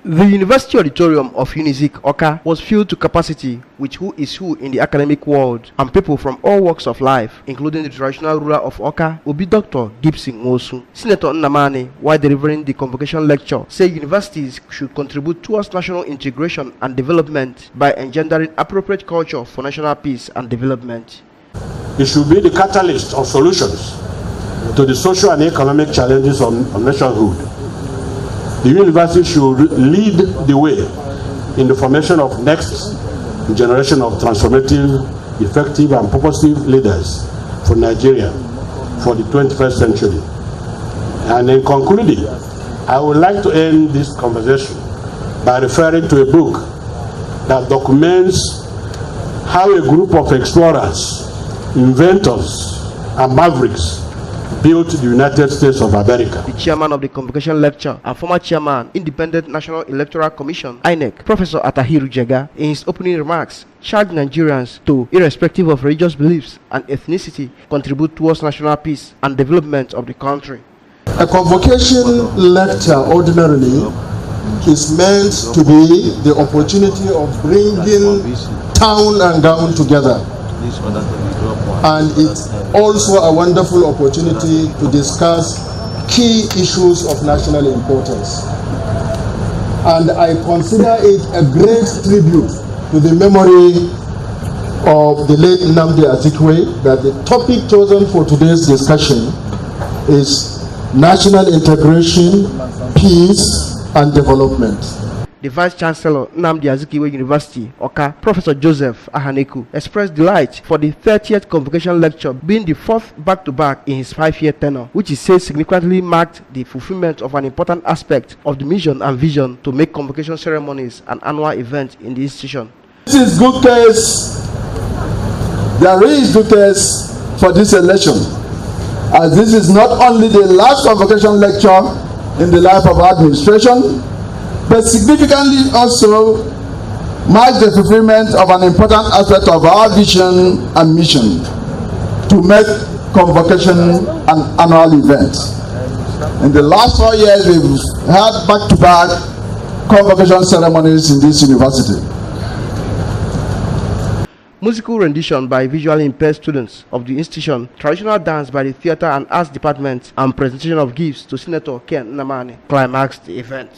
The University Auditorium of UNIZIK, Oka, was filled to capacity with who is who in the academic world and people from all walks of life, including the traditional ruler of Oka, Obi Dr. Gibson Mosu. Senator Nnamani, while delivering the convocation lecture, said universities should contribute towards national integration and development by engendering appropriate culture for national peace and development. It should be the catalyst of solutions to the social and economic challenges of nationhood. The university should lead the way in the formation of next generation of transformative, effective and purposive leaders for Nigeria for the 21st century. And in concluding, I would like to end this conversation by referring to a book that documents how a group of explorers, inventors and mavericks built the United States of America. The chairman of the convocation lecture and former chairman, Independent National Electoral Commission, INEC, Professor Atahiru Jega, in his opening remarks, charged Nigerians to, irrespective of religious beliefs and ethnicity, contribute towards national peace and development of the country. A convocation lecture ordinarily is meant to be the opportunity of bringing town and gown together. And it's also a wonderful opportunity to discuss key issues of national importance. And I consider it a great tribute to the memory of the late Nnamdi that the topic chosen for today's discussion is national integration, peace, and development. The Vice Chancellor, Nnamdi University, Oka, Professor Joseph Ahaneku, expressed delight for the 30th convocation lecture being the fourth back-to-back in his 5-year tenure, which he says significantly marked the fulfillment of an important aspect of the mission and vision to make convocation ceremonies an annual event in the institution. This is good case. There is good case for this election, as this is not only the last convocation lecture in the life of administration, but significantly also marks the fulfillment of an important aspect of our vision and mission to make convocation an annual event. In the last 4 years, we've had back-to-back convocation ceremonies in this university. Musical rendition by visually impaired students of the institution, traditional dance by the Theatre and Arts Department, and presentation of gifts to Senator Nnamani climaxed the event.